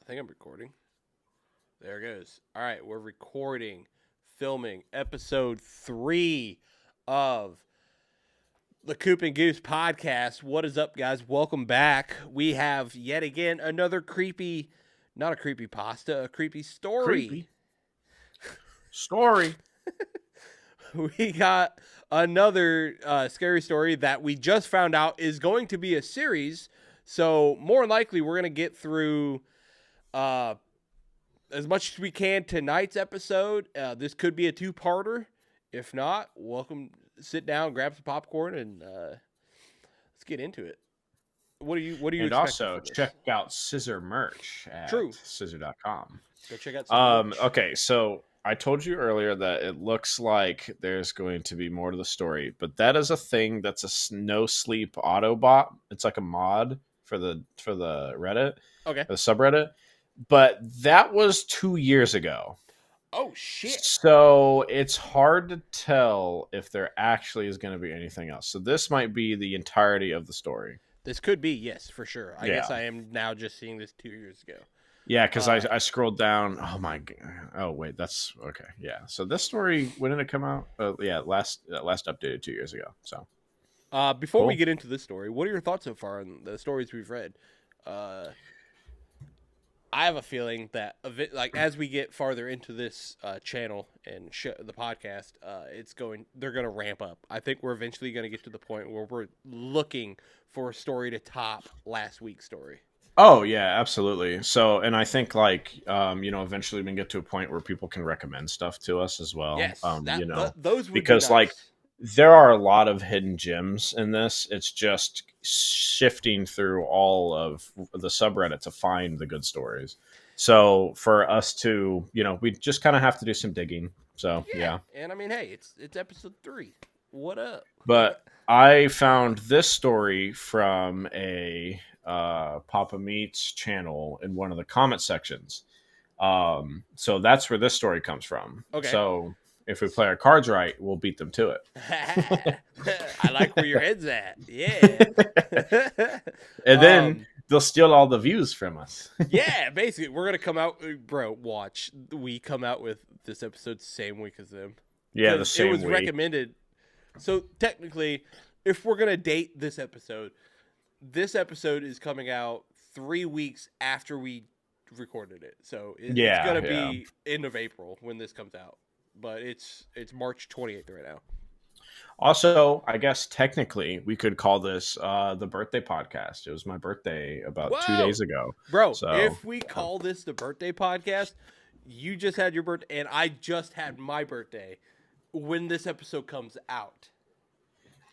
think I'm recording. There it goes. All right, we're recording, filming episode 3 of the Coop and Goose podcast. What is up, guys? Welcome back. We have yet again another creepy, not a creepy pasta, a creepy story. Creepy story. We got another scary story that we just found out is going to be a series. So more likely, we're gonna get through as much as we can tonight's episode. This could be a 2-parter. If not, welcome. Sit down, grab some popcorn, and let's get into it. What do you? And also check out Scissor merch at scissor.com. Go check out some merch. Okay, so I told you earlier that it looks like there's going to be more to the story, but that is a thing that's a no sleep Autobot. It's like a mod for the Reddit, Okay. the subreddit. But that was 2 years ago. Oh shit! So it's hard to tell if there actually is going to be anything else. So this might be the entirety of the story. This could be, yes, for sure. I guess I am now just seeing this 2 years ago. Yeah, because I scrolled down. Oh my god! Oh wait, that's okay. Yeah. So this story, when did it come out? Last updated 2 years ago. So before we get into this story, what are your thoughts so far on the stories we've read? I have a feeling that as we get farther into this channel and the podcast, they're going to ramp up. I think we're eventually going to get to the point where we're looking for a story to top last week's story. Oh yeah, absolutely. So, and I think eventually we can get to a point where people can recommend stuff to us as well. Yes, those would because be nice. There are a lot of hidden gems in this. It's just shifting through all of the subreddit to find the good stories. So for us to, we just kind of have to do some digging. So yeah. And I mean, hey, it's episode 3. What up? But I found this story from a Papa Meats channel in one of the comment sections. So that's where this story comes from. Okay. So if we play our cards right, we'll beat them to it. I like where your head's at. Yeah. And then they'll steal all the views from us. Yeah, basically. We're going to come out. Bro, watch. We come out with this episode same week as them. Yeah, the same week. It was recommended. So technically, if we're going to date this episode is coming out 3 weeks after we recorded it. So it's going to be end of April when this comes out. But it's March 28th right now. Also, I guess technically we could call this the birthday podcast. It was my birthday about 2 days ago. Bro, if we call this the birthday podcast, you just had your birthday and I just had my birthday when this episode comes out.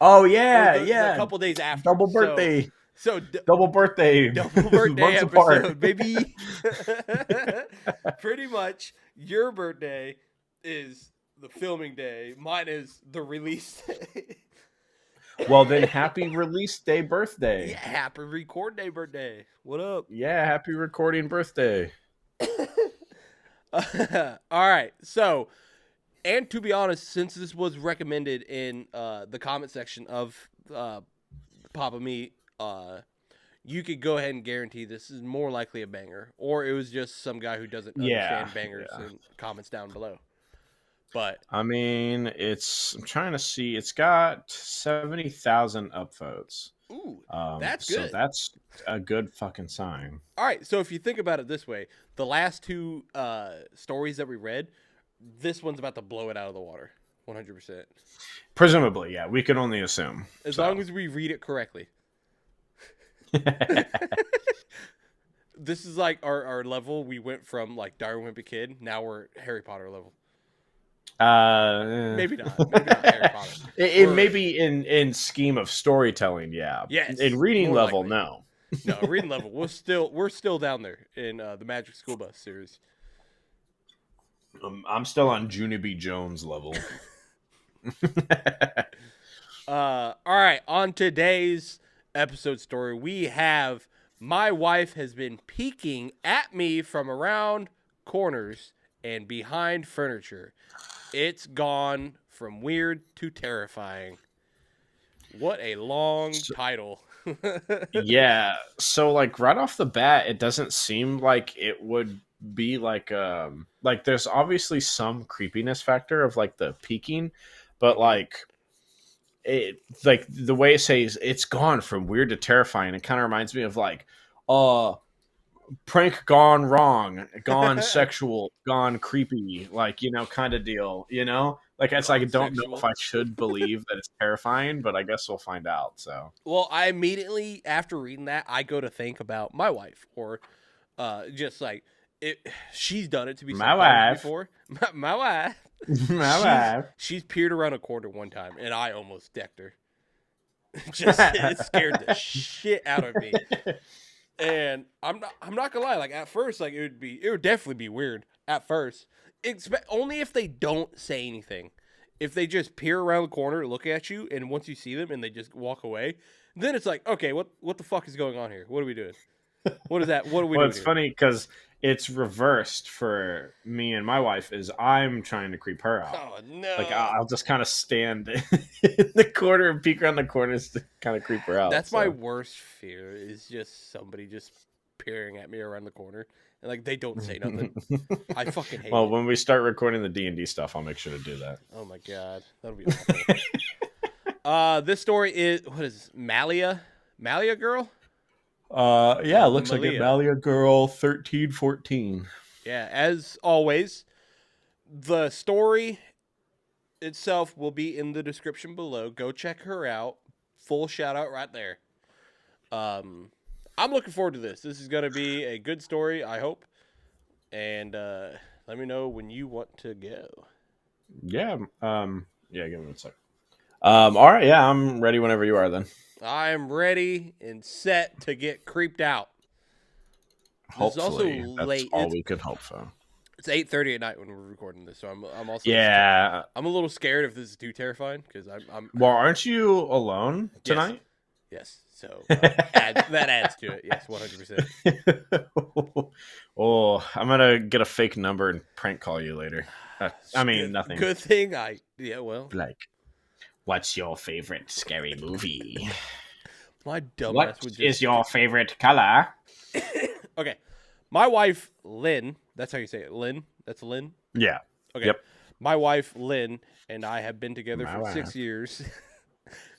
Oh, yeah, a couple days after. Double birthday. So double birthday. Double birthday episode, baby. Pretty much your birthday is the filming day. Mine is the release day. Well, then happy release day birthday. Yeah, happy record day birthday. What up? Yeah, happy recording birthday. All right. So, and to be honest, since this was recommended in the comment section of Papa Meat, you could go ahead and guarantee this is more likely a banger, or it was just some guy who doesn't understand bangers in comments down below. But I mean, I'm trying to see. It's got 70,000 upvotes. Ooh, that's good. So that's a good fucking sign. All right. So if you think about it this way, the last 2 stories that we read, this one's about to blow it out of the water, 100%. Presumably, yeah. We can only assume. As long as we read it correctly. This is like our level. We went from like Darwin Wimpy Kid. Now we're Harry Potter level. Maybe not Harry Potter. It may be in scheme of storytelling, yeah. Yes, in reading level, likely. No, reading level. We're still down there in the Magic School Bus series. I'm still on Junie B. Jones level. All right, on today's episode story, we have my wife has been peeking at me from around corners and behind furniture. It's gone from weird to terrifying. What a long title. Yeah. So like right off the bat, it doesn't seem like it would be like there's obviously some creepiness factor of like the peeking, but Hmm. like the way it says it's gone from weird to terrifying. It kind of reminds me of like uh prank gone wrong, gone sexual, gone creepy, like kind of deal. Like it's like I Gone don't know if sexual. I should believe that it's terrifying, but I guess we'll find out. So Well, I immediately after reading that, I go to think about my wife, or just like it. She's done it to me my sometimes wife, before. My wife. my She's wife. she's peered around a corner one time, and I almost decked her. Just it scared the shit out of me. And I'm not gonna lie. Like at first, like it would definitely be weird at first. Only if they don't say anything. If they just peer around the corner, look at you, and once you see them and they just walk away, then it's like, okay, what the fuck is going on here? What are we doing? What is that? What are we Well, doing it's here? funny because it's reversed for me and my wife. Is I'm trying to creep her out. Oh Like no. I'll just kind of stand in the corner and peek around the corners to kind of creep her out. That's my So. worst fear is just somebody just peering at me around the corner and like they don't say nothing. I fucking hate Well, it. when we start recording the D&D stuff, I'll make sure to do that. Oh my god, that'll be awful. This story is what is this? Malia girl? Yeah, it looks like it. Malia. Malia Girl 1314. Yeah, as always, the story itself will be in the description below. Go check her out. Full shout out right there. Um, I'm looking forward to this. This is gonna be a good story, I hope. And let me know when you want to go. Yeah. Yeah. Give me one sec. All right. Yeah, I'm ready whenever you are. Then. I am ready and set to get creeped out. This is also Hopefully, that's late. all It's we could hope for. it's 8:30 at night when we're recording this, so I'm also Yeah. I'm a little scared if this is too terrifying because I'm Well, aren't you alone yes, tonight? yes. So that adds to it. Yes, 100%. Oh, I'm gonna get a fake number and prank call you later. I mean, Good, nothing. good thing well, Like, what's your favorite scary movie? my dumbass What would is just your favorite color? okay. My wife Lynn, that's how you say it. Lynn, that's Lynn. Yeah. Okay. Yep. My wife Lynn and I have been together My for wife. 6 years,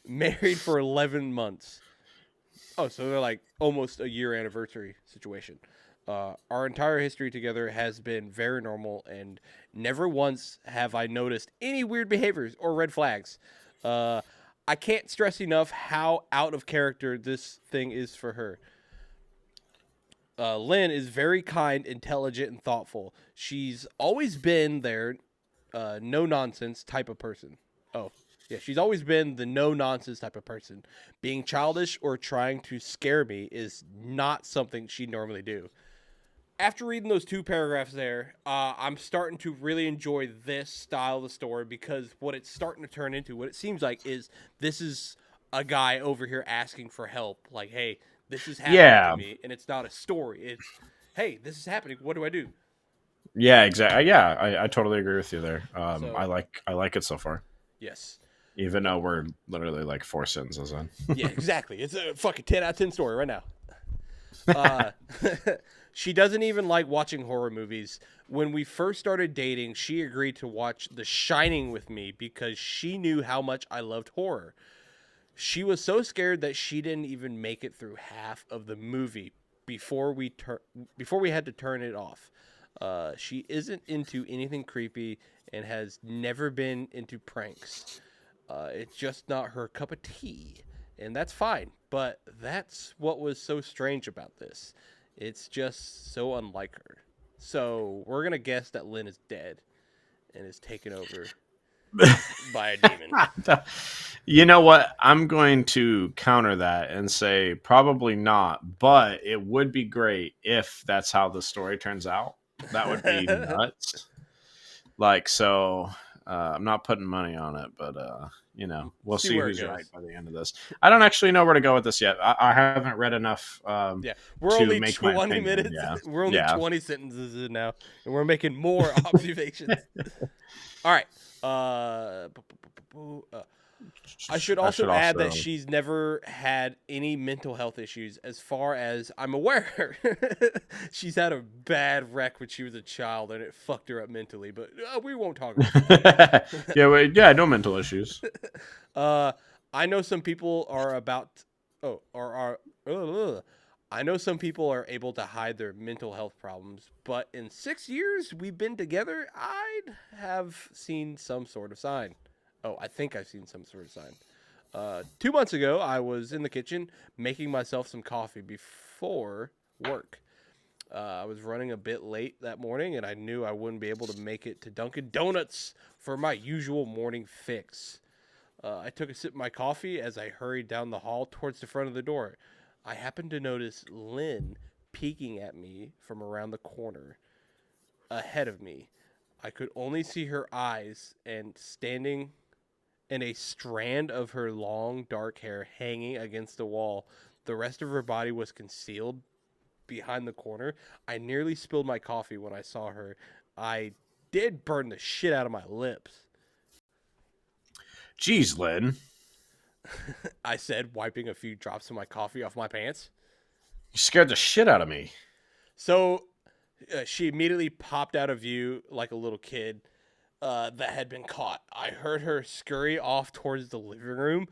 married for 11 months. Oh, so they're like almost a year anniversary situation. Our entire history together has been very normal, and never once have I noticed any weird behaviors or red flags. Uh, I can't stress enough how out of character this thing is for her. Lynn is very kind, intelligent, and thoughtful. She's always been there, no nonsense type of person. Oh, yeah, she's always been the no nonsense type of person. Being childish or trying to scare me is not something she normally do. After reading those two paragraphs there, I'm starting to really enjoy this style of the story because what it's starting to turn into, what it seems like, is this is a guy over here asking for help. Like, hey, this is happening to Yeah. me, and it's not a story. It's, hey, this is happening. What do I do? Yeah. Exactly. Yeah. I totally agree with you there. So, I like it so far, yes. even though we're literally like 4 sentences in. Yeah, exactly. It's a fucking 10 out of 10 story right now. Uh, she doesn't even like watching horror movies. When we first started dating, she agreed to watch The Shining with me because she knew how much I loved horror. She was so scared that she didn't even make it through half of the movie before we had to turn it off. She isn't into anything creepy and has never been into pranks. It's just not her cup of tea, and that's fine. But that's what was so strange about this. It's just so unlike her. So we're gonna guess that Lynn is dead and is taken over by a demon. You know what? I'm going to counter that and say probably not, but it would be great if that's how the story turns out. That would be nuts. Like, so I'm not putting money on it, but we'll See see where it who's right goes. by the end of this. I don't actually know where to go with this yet. I haven't read enough Yeah, we're to only make my 20 opinion. minutes. Yeah. We're only Yeah. 20 sentences in now, and we're making more observations. All right. I should I should also add that also. she's never had any mental health issues as far as I'm aware. She's had a bad wreck when she was a child and it fucked her up mentally, but we won't talk about that. Yeah, wait, yeah, no mental issues. uh, I know some people are about. Oh, or are. I know some people are able to hide their mental health problems, but in 6 years we've been together, I'd have seen some sort of sign. Oh, I think I've seen some sort of sign. 2 months ago, I was in the kitchen making myself some coffee before work. I was running a bit late that morning, and I knew I wouldn't be able to make it to Dunkin' Donuts for my usual morning fix. I took a sip of my coffee as I hurried down the hall towards the front of the door. I happened to notice Lynn peeking at me from around the corner ahead of me. I could only see her eyes and standing and a strand of her long dark hair hanging against the wall. The rest of her body was concealed behind the corner. I nearly spilled my coffee when I saw her. I did burn the shit out of my lips. Jeez, Lynn, I said, wiping a few drops of my coffee off my pants. you scared the shit out of me. So she immediately popped out of view like a little kid that had been caught. I heard her scurry off towards the living room.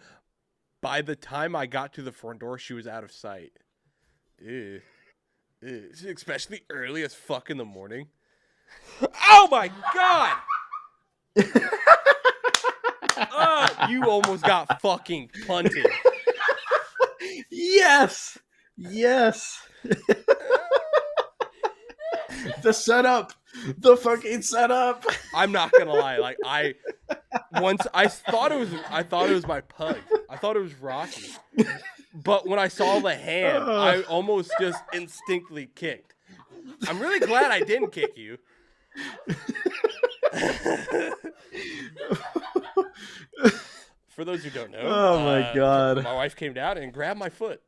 By the time I got to the front door, she was out of sight. Ew. Ew. Especially early as fuck in the morning. Oh my god! You almost got fucking punted. Yes, yes. The setup, the fucking setup. I'm not gonna lie. Like I thought it was my pug. I thought it was Rocky. But when I saw the hand, I almost just instinctively kicked. I'm really glad I didn't kick you. For those who don't know, Oh my god, my wife came down and grabbed my foot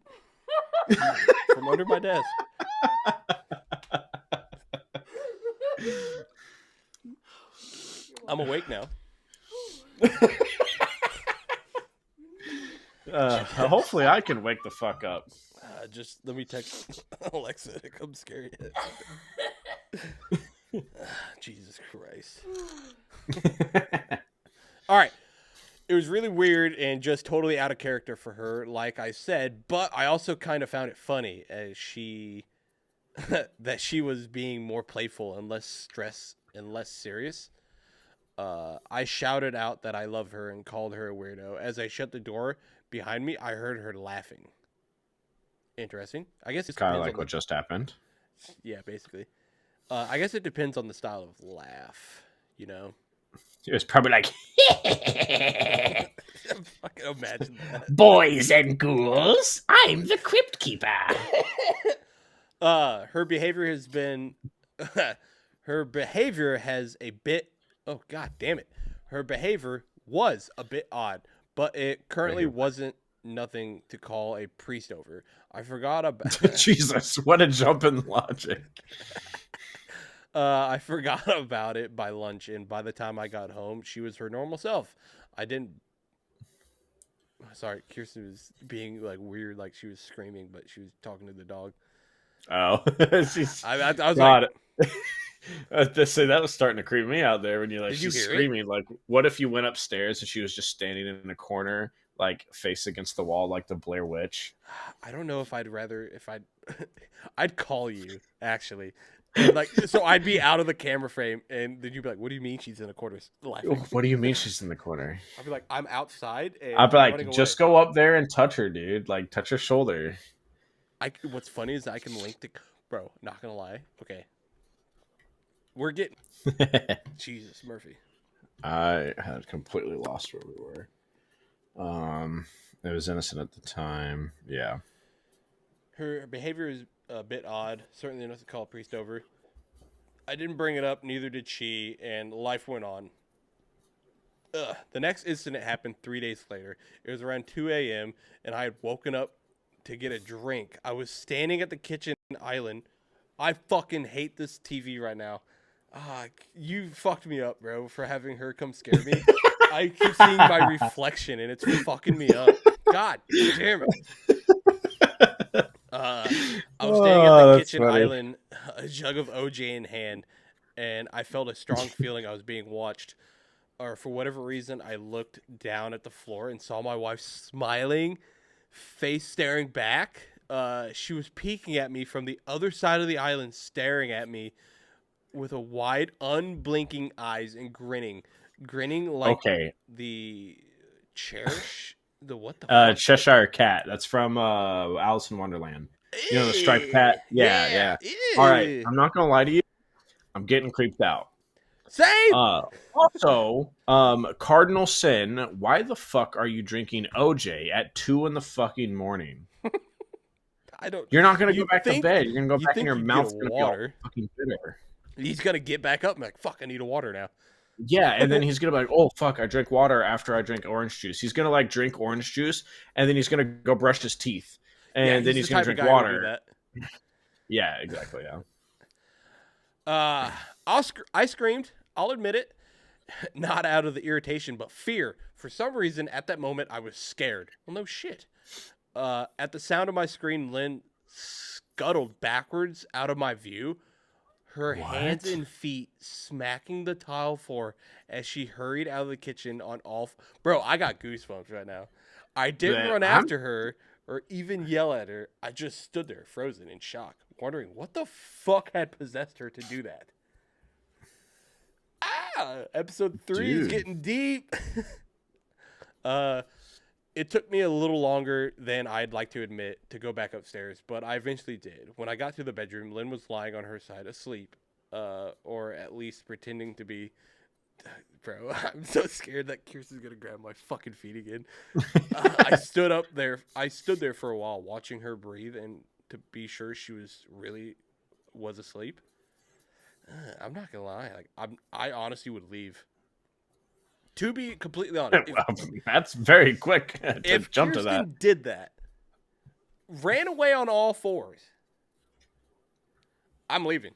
from under my desk. I'm awake now. Hopefully, I can wake the fuck up. Just let me text Alexa to come scare you. Jesus Christ. All right. It was really weird and just totally out of character for her, like I said, but I also kind of found it funny as that she was being more playful and less stressed and less serious. I shouted out that I love her and called her a weirdo. As I shut the door behind me, I heard her laughing. Interesting. I guess it's Kind of like what just happened. Yeah, basically. I guess it depends on the style of laugh, you know? It was probably like, Fucking imagine that. boys and ghouls, I'm the crypt keeper. Her behavior has been her behavior has a bit oh god damn it. Her behavior was a bit odd, but it currently wasn't nothing to call a priest over. I forgot about Jesus, what a jump in logic. I forgot about it by lunch, and by the time I got home, she was her normal self. I didn't. Sorry, Kirsten was being like weird, like she was screaming, but she was talking to the dog. Oh, I was God. That was starting to creep me out there when you're like, Did you she's hear screaming. It? Like, what if you went upstairs and she was just standing in a corner, like face against the wall, like the Blair Witch? I don't know if I'd call you actually. And like, so I'd be out of the camera frame, and then you'd be like, "What do you mean she's in a corner laughing?" What do you mean she's in the corner? I'd be like, "I'm outside." And I'd be I'm like, just go up there and touch her, dude. Like, touch her shoulder. What's funny is I can link the bro. Not gonna lie. Okay, we're getting Jesus Murphy. I had completely lost where we were. It was innocent at the time. Yeah. Her behavior is a bit odd. Certainly enough to call a priest over. I didn't bring it up, neither did she, and life went on. The next incident happened 3 days later. It was around 2 a.m., and I had woken up to get a drink. I was standing at the kitchen island. I fucking hate this TV right now. You fucked me up, bro, for having her come scare me. I keep seeing my reflection, and it's fucking me up. God damn it. I was standing at the Oh, that's kitchen funny. island, a jug of OJ in hand, and I felt a strong feeling I was being watched. Or for whatever reason, I looked down at the floor and saw my wife smiling, face staring back. She was peeking at me from the other side of the island, staring at me with a wide, unblinking eyes and grinning like Okay. the cherish. The what the fuck? Cheshire Cat. That's from Alice in Wonderland. You know the striped Eh, cat? Yeah, yeah. yeah. All right. I'm not gonna lie to you. I'm getting creeped out. Same. Also, Cardinal Sin, why the fuck are you drinking OJ at 2 in the fucking morning? I don't. You're not gonna go You back to think bed. You're gonna go you back and think your you'd get a mouth's gonna be all water? fucking bitter. He's gonna get back up and be like, fuck, I need a water now. Yeah, and then he's gonna be like, "Oh fuck, I drank water after I drank orange juice." He's gonna like drink orange juice, and then he's gonna go brush his teeth, Yeah, and then he's the he's gonna type of drink guy who'll do water. that. Yeah, exactly. Yeah. Uh, I screamed. I'll admit it. Not out of the irritation, but fear. For some reason, at that moment, I was scared. Well, no shit. At the sound of my scream, Lynn scuttled backwards out of my view, her hands What? and feet smacking the tile floor as she hurried out of the kitchen on all. Bro, I got goosebumps right now. I didn't run I'm after her or even yell at her. I just stood there, frozen in shock, wondering what the fuck had possessed her to do that. Episode 3 is dude. getting deep. uh, it took me a little longer than I'd like to admit to go back upstairs, but I eventually did. When I got to the bedroom, Lynn was lying on her side asleep, or at least pretending to be. Bro, I'm so scared that Kirsten's gonna grab my fucking feet again. I stood up there. I stood there for a while, watching her breathe, and to be sure she was asleep. I'm not gonna lie. Like I honestly would leave. To be completely honest, Well, that's very quick to if jump to that. Kirsten did that, ran away on all fours, I'm leaving.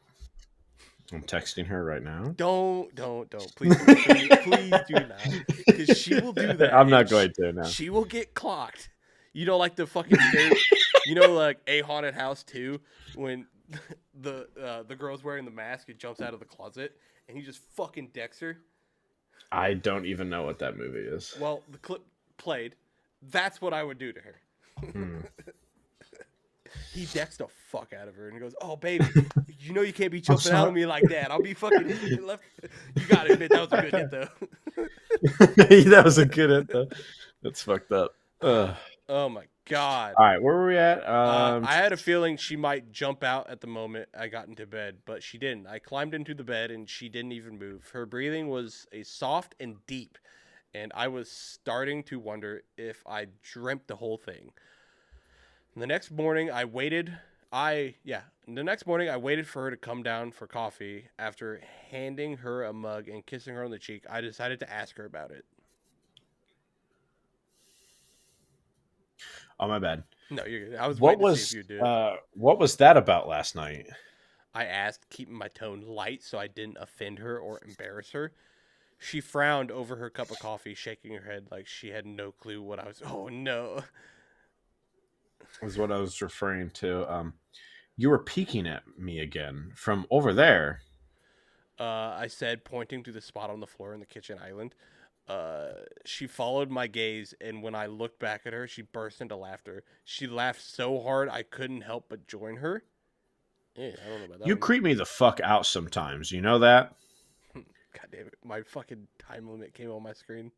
I'm texting her right now. Don't. Please do not. Because she will do that. I'm not and going to now. She will get clocked. You know, like the fucking scary, like A Haunted House 2, when the girl's wearing the mask and jumps out of the closet, and he just fucking decks her. I don't even know what that movie is. Well, the clip played. That's what I would do to her. He decks the fuck out of her and he goes, "Oh, baby, you know you can't be jumping out on me like that. I'll be fucking left." You gotta admit, that was a good hit, though. That was a good hit, though. That's fucked up. Ugh. Oh, my God. All right, where were we at? I had a feeling she might jump out at the moment I got into bed, but she didn't. I climbed into the bed and she didn't even move. Her breathing was a soft and deep, and I was starting to wonder if I dreamt the whole thing. The next morning, I waited. The next morning, I waited for her to come down for coffee. After handing her a mug and kissing her on the cheek, I decided to ask her about it. Oh, my bad. No, you're good. I was What waiting to see was if you'd do it. what was that about last night? I asked, keeping my tone light so I didn't offend her or embarrass her. She frowned over her cup of coffee, shaking her head like she had no clue what I was. Oh, no. Is what I was referring to. You were peeking at me again from over there. I said, pointing to the spot on the floor in the kitchen island. She followed my gaze, and when I looked back at her, she burst into laughter. She laughed so hard I couldn't help but join her. Yeah, I don't know about that You one. creep me the fuck out sometimes. You know that? God damn it. My fucking time limit came on my screen.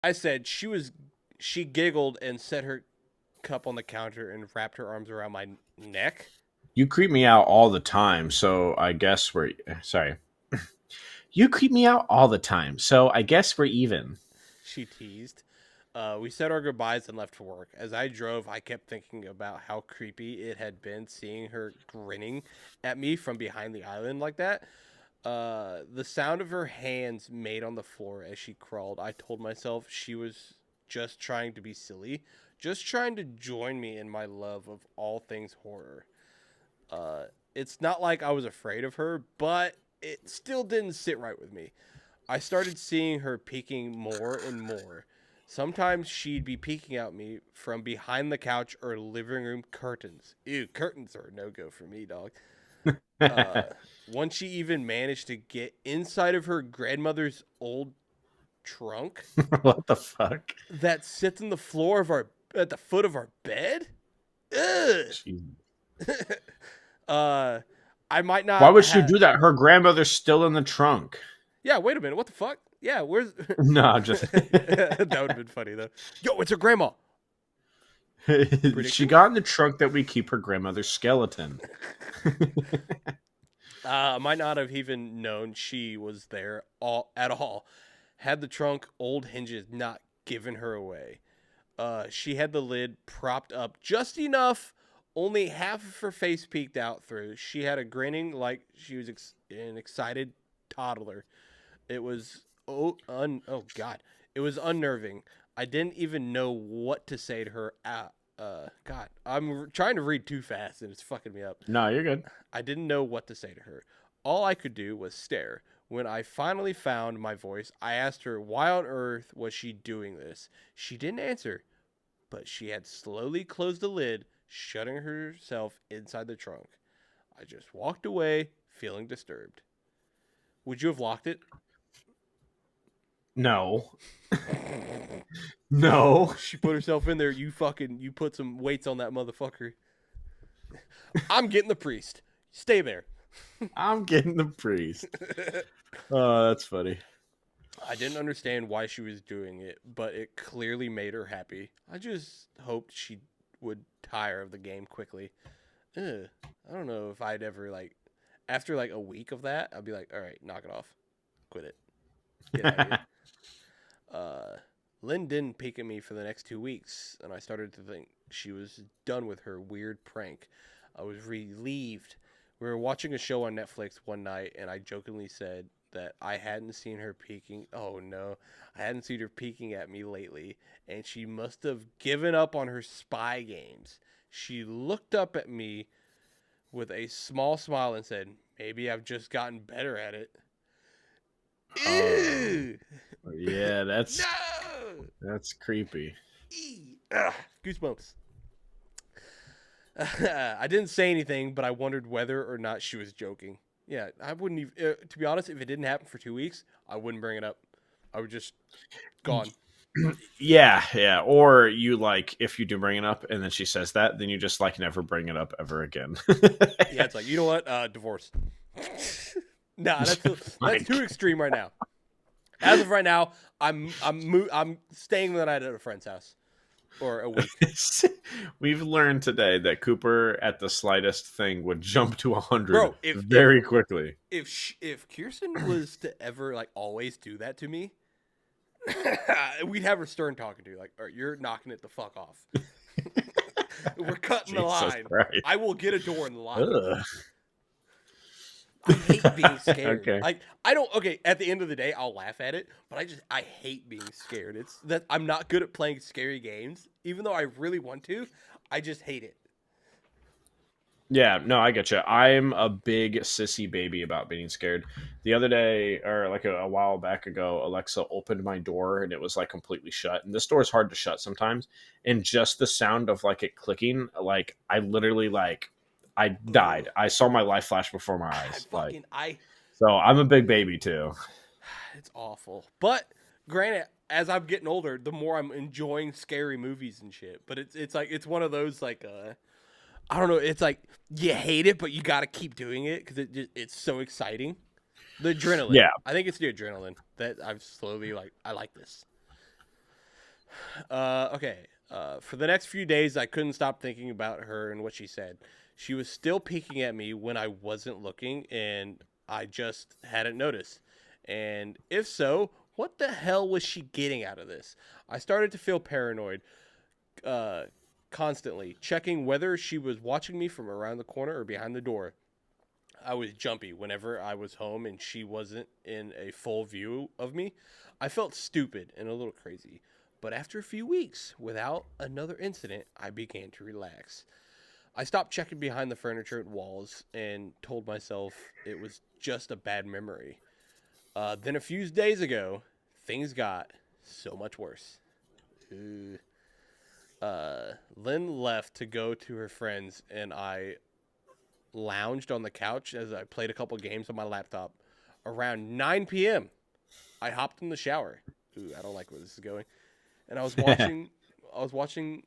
I said she giggled and set her cup on the counter and wrapped her arms around my neck. You creep me out all the time, so I guess we're sorry. You creep me out all the time, so I guess we're even. She teased. We said our goodbyes and left for work. As I drove, I kept thinking about how creepy it had been seeing her grinning at me from behind the island like that. The sound of her hands made on the floor as she crawled. I told myself she was just trying to be silly, just trying to join me in my love of all things horror. It's not like I was afraid of her, but it still didn't sit right with me. I started seeing her peeking more and more. Sometimes she'd be peeking at me from behind the couch or living room curtains. Ew, curtains are a no-go for me, dog. Uh, Once she even managed to get inside of her grandmother's old trunk What the fuck? that sits in the floor of our at the foot of our bed. Ugh. Jeez. uh, I might Why not would she have. do that? Her grandmother's still in the trunk. Yeah, wait a minute. What the fuck? Yeah, where's? No, I'm just That would have been funny though. Yo, it's her grandma. she Prediction? got in the trunk that we keep her grandmother's skeleton. I might not have even known she was there all at all. Had the trunk old hinges not given her away. She had the lid propped up just enough, only half of her face peeked out through. She had a grinning like she was an excited toddler. It was oh god, it was unnerving. I didn't even know what to say to her. God, trying to read too fast and it's fucking me up. No, you're good. I didn't know what to say to her. All I could do was stare. When I finally found my voice, I asked her why on earth was she doing this. She didn't answer, but she had slowly closed the lid, shutting herself inside the trunk. I just walked away, feeling disturbed. Would you have locked it? No. No. She put herself in there. You put some weights on that motherfucker. I'm getting the priest. Stay there. I'm getting the priest. Oh, that's funny. I didn't understand why she was doing it, but it clearly made her happy. I just hoped she would tire of the game quickly. Ugh. I don't know if I'd ever like after like a week of that, I'd be like, all right, knock it off, quit it, get out of here. Uh, Lynn didn't peek at me for the next 2 weeks, and I started to think she was done with her weird prank. I was relieved. We were watching a show on Netflix one night, and I jokingly said that I hadn't seen her peeking. Oh no, I hadn't seen her peeking at me lately, and she must have given up on her spy games. She looked up at me with a small smile and said, "Maybe I've just gotten better at it." Oh, Ew! yeah, No! that's creepy. Ugh, goosebumps. I didn't say anything, but I wondered whether or not she was joking. Yeah, I wouldn't even. To be honest, if it didn't happen for 2 weeks, I wouldn't bring it up. I would just gone. Yeah, yeah. Or you like if you do bring it up and then she says that, then you just like never bring it up ever again. Yeah, it's like you know what? Divorce. Nah, My that's too extreme right now. As of right now, I'm staying the night at a friend's house or a week. We've learned today that Cooper, at the slightest thing, would jump to 100 Bro, very quickly. if Kirsten was to ever like always do that to me, we'd have her stern talking to like, all right, you're knocking it the fuck off. We're cutting the Jesus line. Christ. I will get a door in the line. Ugh. I hate being scared. Okay. Like I don't. Okay, at the end of the day, I'll laugh at it, but I hate being scared. It's that I'm not good at playing scary games, even though I really want to. I just hate it. Yeah, no, I get you. I'm a big sissy baby about being scared. The other day, or like a while back ago, Alexa opened my door and it was like completely shut. And this door is hard to shut sometimes. And just the sound of like it clicking, like I literally like I died. I saw my life flash before my I eyes. Like fucking I. so, I'm a big baby too. It's awful. But granted, as I'm getting older, the more I'm enjoying scary movies and shit. But it's like it's one of those like I don't know. It's like you hate it, but you got to keep doing it because it's so exciting. The adrenaline. Yeah, I think it's the adrenaline that I've slowly like. I like this. Okay. For the next few days, I couldn't stop thinking about her and what she said. She was still peeking at me when I wasn't looking, and I just hadn't noticed. And if so, what the hell was she getting out of this? I started to feel paranoid, uh, constantly checking whether she was watching me from around the corner or behind the door. I was jumpy whenever I was home and she wasn't in a full view of me. I felt stupid and a little crazy. But after a few weeks, without another incident, I began to relax. I stopped checking behind the furniture and walls and told myself it was just a bad memory. Then a few days ago, things got so much worse. Ooh. Lynn left to go to her friends, and I lounged on the couch as I played a couple games on my laptop. Around 9 p.m., I hopped in the shower. Ooh, I don't like where this is going. And I was watching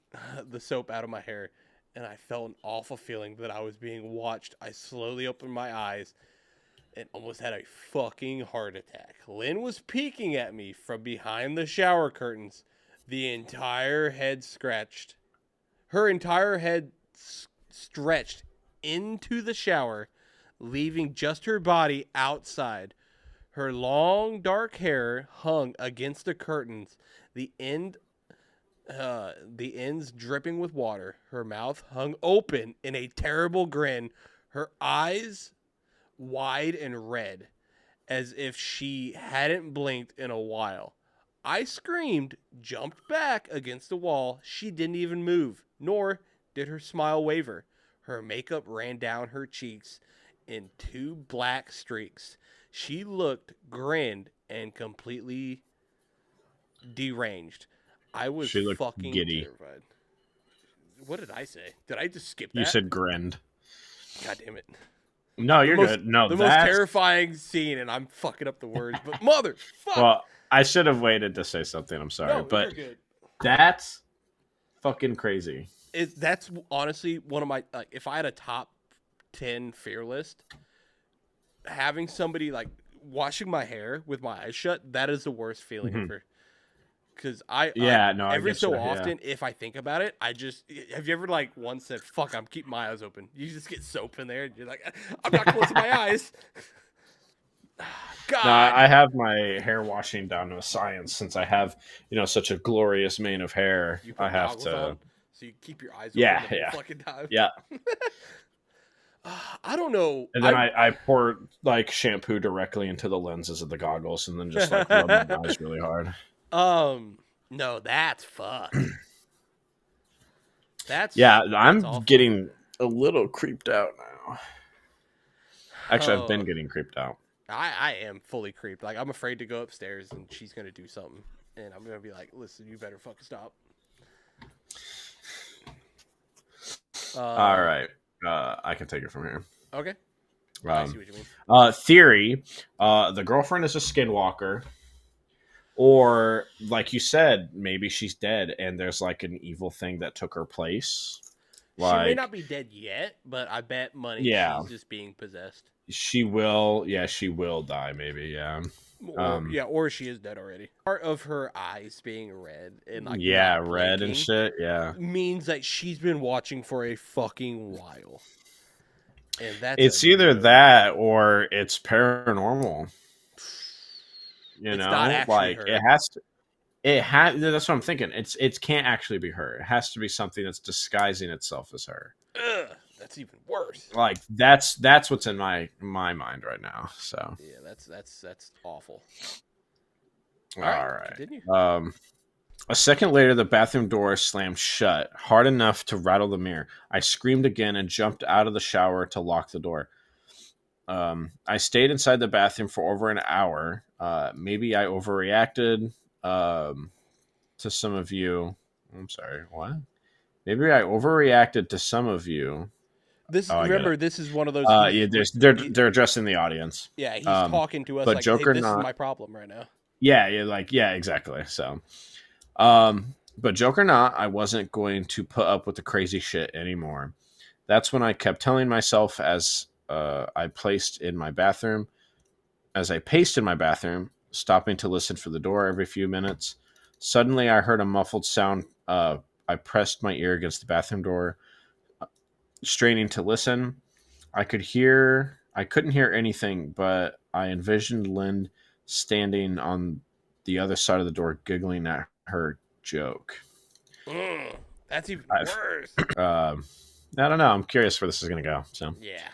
the soap out of my hair, and I felt an awful feeling that I was being watched. I slowly opened my eyes and almost had a fucking heart attack. Lynn was peeking at me from behind the shower curtains, the entire head scratched. Her entire head stretched into the shower, leaving just her body outside. Her long dark hair hung against the curtains, the ends dripping with water. Her mouth hung open in a terrible grin, her eyes wide and red, as if she hadn't blinked in a while. I screamed, jumped back against the wall. She didn't even move, nor did her smile waver. Her makeup ran down her cheeks in two black streaks. She looked, grinned, and completely deranged. I was She looked fucking giddy. terrified. What did I say? Did I just skip You that? said grinned. God damn it. No, The you're most, good. No, the most that's terrifying scene, and I'm fucking up the words, but motherfuck. well. I should have waited to say something. I'm sorry, No, but you're good. that's fucking crazy. That's honestly one of my, like, if I had a top 10 fear list, having somebody like washing my hair with my eyes shut, that is the worst feeling Mhm. ever. Because Yeah, no, I every get so you, yeah. often, if I think about it, have you ever like once said, fuck, I'm keeping my eyes open? You just get soap in there and you're like, I'm not closing my eyes. God. No, I have my hair washing down to a science since I have, such a glorious mane of hair. You I put have goggles to. on so you keep your eyes open Yeah, the whole yeah. fucking time. Yeah. I don't know. And then I pour like shampoo directly into the lenses of the goggles and then just like rub my eyes really hard. No, that's fucked. That's I'm awful. getting a little creeped out now. Actually, I've been Oh, getting creeped out. I am fully creeped. Like, I'm afraid to go upstairs and she's gonna do something, and I'm gonna be like, "Listen, you better fucking stop." All right, I can take it from here. Okay. I see Um, what you mean. theory: the girlfriend is a skinwalker, or like you said, maybe she's dead and there's like an evil thing that took her place. She may Like, not be dead yet, but I bet money yeah, she's just being possessed. she will. Yeah, she will die. Maybe. Yeah. Or she is dead already. Part of her eyes being red and like Yeah, not red and blinking shit. Yeah. means that she's been watching for a fucking while. And that's It's either that or it's paranormal. It's not actually like her. it has to. It has. That's what I'm thinking. It can't actually be her. It has to be something that's disguising itself as her. Ugh, that's even worse. Like that's what's in my mind right now. So Yeah, that's awful. all right. Continue. A second later, the bathroom door slammed shut, hard enough to rattle the mirror. I screamed again and jumped out of the shower to lock the door. I stayed inside the bathroom for over an hour. Maybe I overreacted to some of you. I'm sorry, what? Maybe I overreacted to some of you. This this is one of those. They're addressing the audience. Yeah, he's talking to us but like, Joker hey, this not. is my problem right now. Yeah, exactly. So, but joke or not, I wasn't going to put up with the crazy shit anymore. That's when I kept telling myself as I paced in my bathroom, stopping to listen for the door every few minutes. Suddenly, I heard a muffled sound. I pressed my ear against the bathroom door, straining to listen. I couldn't hear anything, but I envisioned Lynn standing on the other side of the door, giggling at her joke. That's even worse. I don't know. I'm curious where this is going to go. So yeah.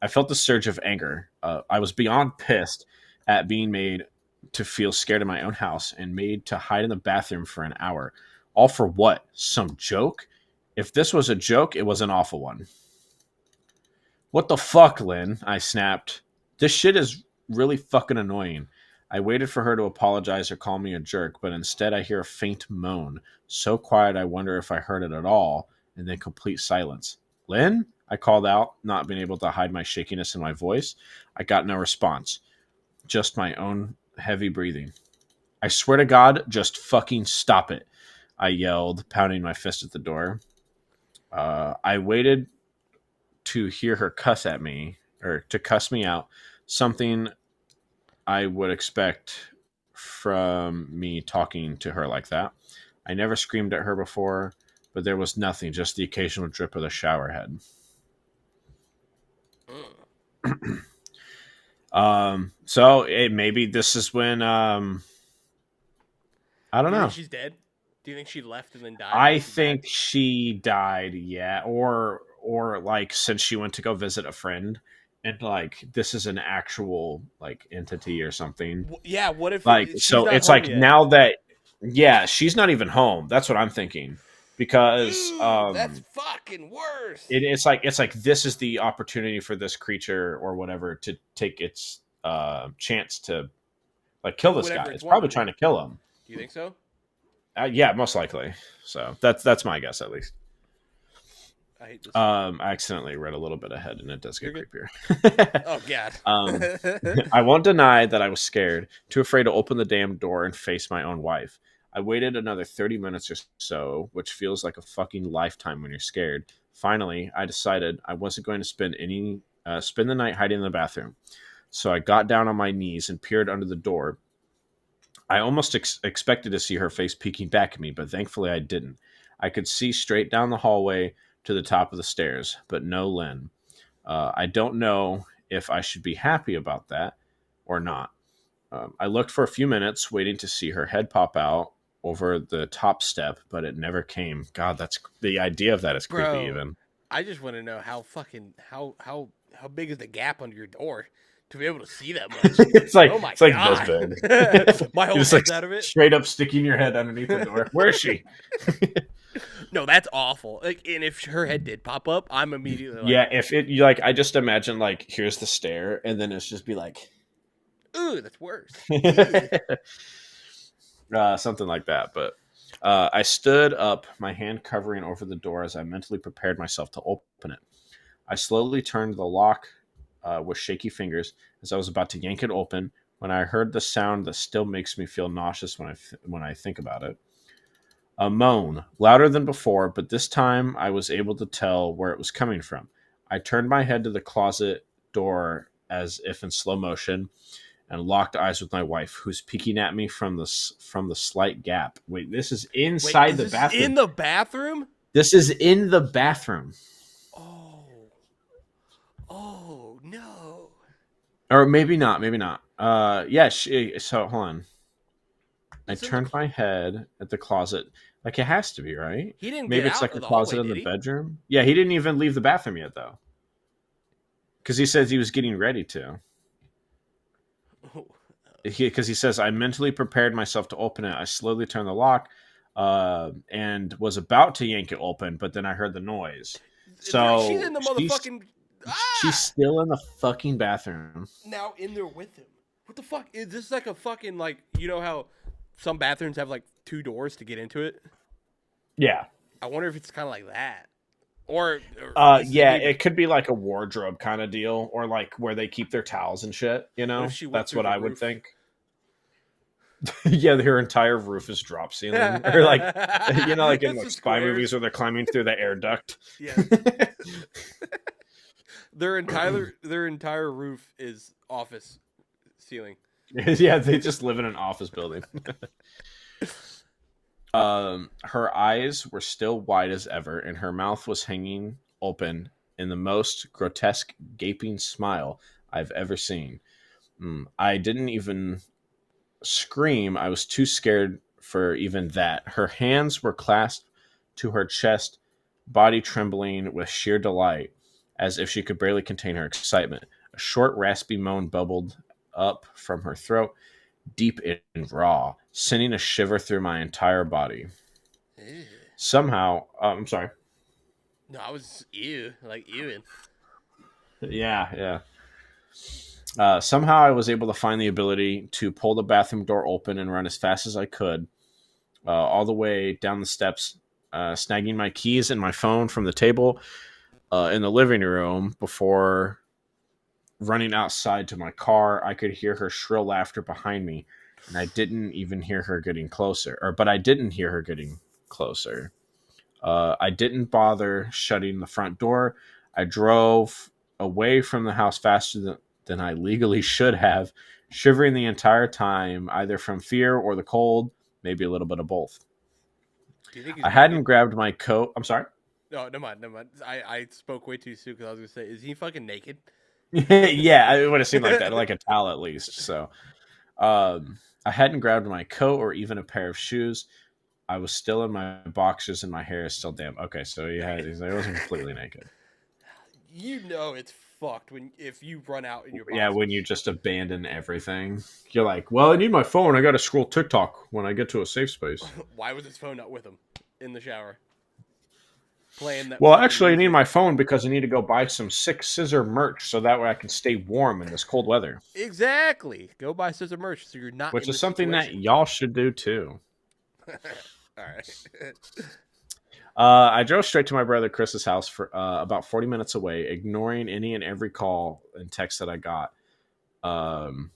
I felt the surge of anger. I was beyond pissed at being made to feel scared in my own house and made to hide in the bathroom for an hour. All for what? Some joke? If this was a joke, it was an awful one. What the fuck, Lynn? I snapped. This shit is really fucking annoying. I waited for her to apologize or call me a jerk, but instead I hear a faint moan, so quiet I wonder if I heard it at all, and then complete silence. Lynn? I called out, not being able to hide my shakiness in my voice. I got no response, just my own heavy breathing. I swear to God, just fucking stop it, I yelled, pounding my fist at the door. I waited to hear her cuss at me, or to cuss me out, something I would expect from me talking to her like that. I never screamed at her before, but there was nothing, just the occasional drip of the shower head. Maybe this is when I don't Do you think know. she's dead? Do you think she left and then died and I then she's back? think she died, yeah, or like since she went to go visit a friend, and like this is an actual like entity or something. Yeah, what if Like she's so not it's home like yet? now that yeah, she's not even home. That's what I'm thinking. Because Ooh, that's fucking worse. it's like this is the opportunity for this creature or whatever to take its chance to like kill Do this whatever guy. it's It's probably wanting. trying to kill him. Do you think so? Yeah, most likely. So that's my guess at least. I hate this. I accidentally read a little bit ahead, and it does You're get good. creepier. Oh god. um, I won't deny that I was scared, too afraid to open the damn door and face my own wife. I waited another 30 minutes or so, which feels like a fucking lifetime when you're scared. Finally, I decided I wasn't going to spend the night hiding in the bathroom. So I got down on my knees and peered under the door. I almost expected to see her face peeking back at me, but thankfully I didn't. I could see straight down the hallway to the top of the stairs, but no Lynn. I don't know if I should be happy about that or not. I looked for a few minutes, waiting to see her head pop out over the top step, but it never came. God, that's the idea of that is creepy. Bro, Even I just want to know how fucking how big is the gap under your door to be able to see that much? Oh my it's like this god. big. My You're whole just like head's out of it. straight up sticking your head underneath the door. Where is she? No, that's awful. Like, and if her head did pop up, I'm immediately like, Yeah, if it you like, I just imagine like here's the stair, and then it's just be like ooh, that's worse. Ew. something like that. But I stood up, my hand covering over the door as I mentally prepared myself to open it. I slowly turned the lock with shaky fingers as I was about to yank it open when I heard the sound that still makes me feel nauseous when I think about it. A moan, louder than before, but this time I was able to tell where it was coming from. I turned my head to the closet door as if in slow motion and locked eyes with my wife, who's peeking at me from the slight gap. Wait, this is Wait, inside is the this bathroom. in the bathroom? This is in the bathroom. Oh, oh no. Or maybe not, maybe not. Yeah, so hold on. I It's in the. turned my head at the closet. Like it has to be, right? He didn't get Maybe it's out like of a the closet hallway, in the did he? bedroom. Yeah, he didn't even leave the bathroom yet though. Because he says he was getting ready to. Because he says, I mentally prepared myself to open it. I slowly turned the lock and was about to yank it open, but then I heard the noise. Right, she's So in the motherfucking. she's Ah! still in the fucking bathroom. Now in there with him. What the fuck? Is this like a fucking, like, you know how some bathrooms have like two doors to get into it? Yeah. I wonder if it's kind of like that. Or this is Yeah, maybe. it could be like a wardrobe kind of deal, or like where they keep their towels and shit. What if she went That's through what the I would roof? think. Yeah, their entire roof is drop ceiling, or like, like in It's like the spy squares. movies where they're climbing through the air duct. Yes. Their entire roof is office ceiling. Yeah, they just live in an office building. Her eyes were still wide as ever, and her mouth was hanging open in the most grotesque gaping smile I've ever seen. I didn't even scream. I was too scared for even that. Her hands were clasped to her chest, body trembling with sheer delight, as if she could barely contain her excitement. A short, raspy moan bubbled up from her throat, deep and raw, sending a shiver through my entire body. Ew. Somehow, I'm sorry. No, I was ew, like ew. Yeah, yeah. Somehow I was able to find the ability to pull the bathroom door open and run as fast as I could, all the way down the steps, snagging my keys and my phone from the table in the living room before running outside to my car. I could hear her shrill laughter behind me, and I didn't even hear her getting closer. But I didn't hear her getting closer. I didn't bother shutting the front door. I drove away from the house faster than I legally should have, shivering the entire time, either from fear or the cold, maybe a little bit of both. Do you think he's I hadn't naked? grabbed my coat. I'm sorry. No, never mind, never mind. I spoke way too soon because I was gonna say, is he fucking naked? Yeah, it would have seemed like that, like a towel at least. So, I hadn't grabbed my coat or even a pair of shoes. I was still in my boxers and my hair is still damp. Okay, so he wasn't completely naked. You know it's fucked when if you run out in your Yeah, when you boxers. just abandon everything, you're like, well, I need my phone. I got to scroll TikTok when I get to a safe space. Why was his phone not with him in the shower playing that Well, fucking actually, I need music? my phone because I need to go buy some Sick Scissor merch so that way I can stay warm in this cold weather, Exactly. Go buy scissor merch so you're not which in is this something that situation. y'all should do too. All right. I drove straight to my brother Chris's house for about 40 minutes away, ignoring any and every call and text that I got. Um,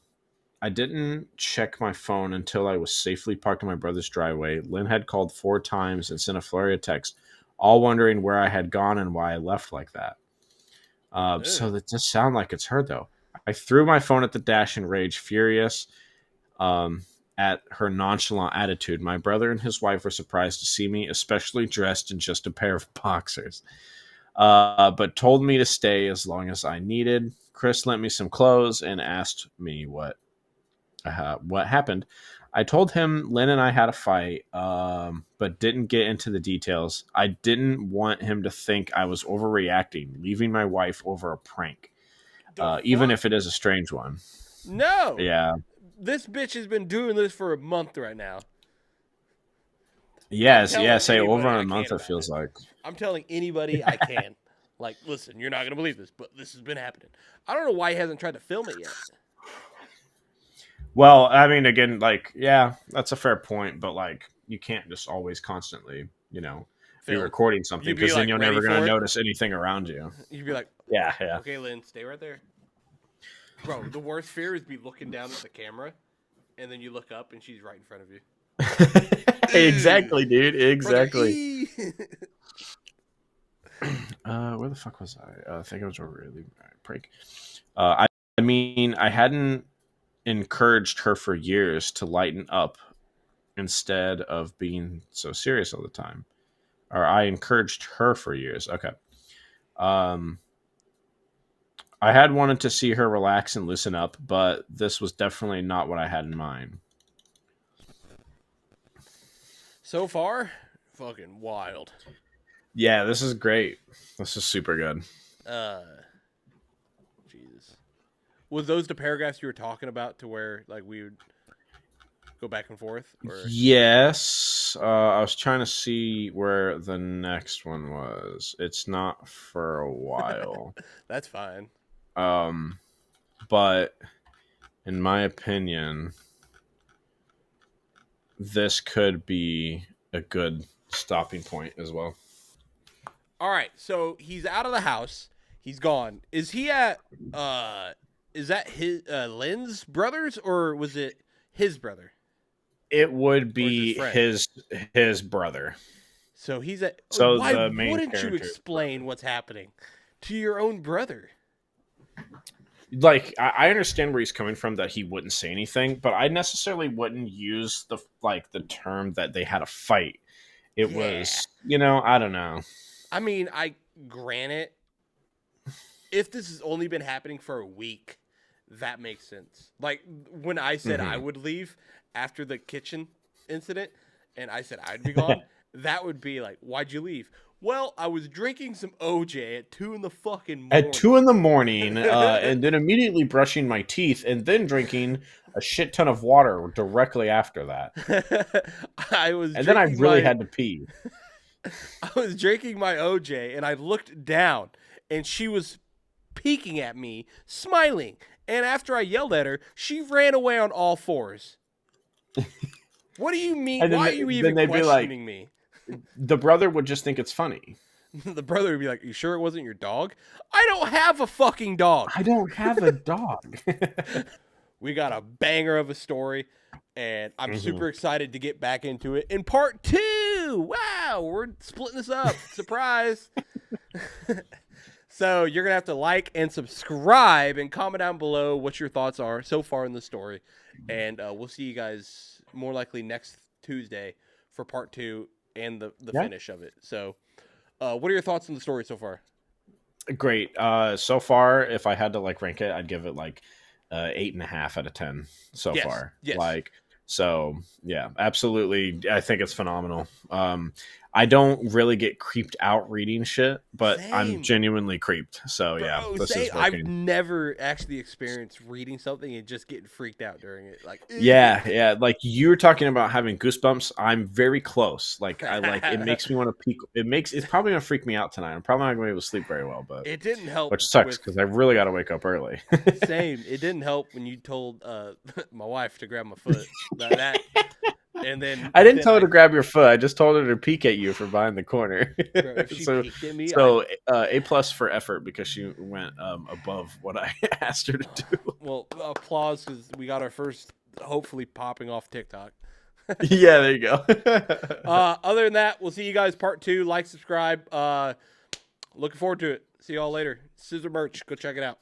I didn't check my phone until I was safely parked in my brother's driveway. Lynn had called 4 times and sent a flurry of texts, all wondering where I had gone and why I left like that. So Ugh. that does sound like it's her, though. I threw my phone at the dash in rage, furious um, at her nonchalant attitude. My brother and his wife were surprised to see me, especially dressed in just a pair of boxers, but told me to stay as long as I needed. Chris lent me some clothes and asked me what happened. I told him Lynn and I had a fight, but didn't get into the details. I didn't want him to think I was overreacting, leaving my wife over a prank, The even fuck? if it is a strange one. No. Yeah. This bitch has been doing this for a month right now. I'm Yes. Yeah. telling Say over anybody a I can month, it about it. feels like. I'm telling anybody I can. Like, listen, you're not gonna believe this, but this has been happening. I don't know why he hasn't tried to film it yet. Well, I mean, again, like, yeah, that's a fair point, but like, you can't just always constantly, be Film. recording something You'd be because then like you're ready never going for to it. notice anything around you. You'd be like, Yeah, yeah. okay, Lynn, stay right there. Bro, the worst fear is be looking down at the camera and then you look up and she's right in front of you. Ugh. Exactly, dude. Brother Exactly. E. Where the fuck was I? I think I was a really bad break. I mean, I hadn't encouraged her for years to lighten up instead of being so serious all the time. Or I encouraged her for years. Okay. Um, I had wanted to see her relax and loosen up, but this was definitely not what I had in mind. So far, fucking wild. Yeah, this is great. This is super good. Uh, Jesus. Was those the paragraphs you were talking about to where like we would go back and forth, or Yes, I was trying to see where the next one was. It's not for a while, that's fine. um, but in my opinion, this could be a good stopping point as well. All right, so he's out of the house. He's gone. Is he at? Is that his Lynn's brothers, or was it his brother, It would or is his be friend? his brother. So he's at. So Why the main wouldn't you character's explain brother. what's happening to your own brother? Like I understand where he's coming from that he wouldn't say anything, but I necessarily wouldn't use the term that they had a fight. It Yeah, was, I don't know. I mean, I granted, if this has only been happening for a week, that makes sense. Like when I said I Hmm. would leave after the kitchen incident and I said I'd be gone, that would be like, why'd you leave? Well, I was drinking some OJ at 2 in the fucking At 2 morning. in the morning, and then immediately brushing my teeth, and then drinking a shit ton of water directly after that, I was and then I drinking really my had to pee. I was drinking my OJ and I looked down and she was peeking at me, smiling. And after I yelled at her, she ran away on all fours. What do you mean? And Why are you even then they'd be like, questioning me? the brother would just think it's funny. The brother would be like, you sure it wasn't your dog? I don't have a fucking dog. I don't have a dog. We got a banger of a story, and I'm Mhm. super excited to get back into it in part 2. Wow, we're splitting this up. Surprise. So you're going to have to like and subscribe and comment down below what your thoughts are so far in the story. And we'll see you guys more likely next Tuesday for part 2 and the finish of it. So what are your thoughts on the story so far? Great. So far, if I had to like rank it, I'd give it like 8.5 out of 10 so Yes, far. yes. Like, so yeah, absolutely. I think it's phenomenal. I don't really get creeped out reading shit, but Same. I'm genuinely creeped. So yeah, this is I've working. never actually experienced reading something and just getting freaked out during it. Like, Yeah. Like you were talking about having goosebumps. I'm very close. Like it makes me want to peek. It's probably gonna freak me out tonight. I'm probably not gonna be able to sleep very well, but it didn't help. which sucks because I really got to wake up early. Same. It didn't help when you told my wife to grab my foot. That and then I didn't tell her to grab your foot. I just told her to peek at you from behind the corner. Bro, if she peeked at me, A+ for effort because she went above what I asked her to do. Well, applause because we got our first, hopefully popping off TikTok. Yeah, there you go. Other than that, we'll see you guys part 2. Like, subscribe. Looking forward to it. See y'all later. Scissor merch. Go check it out.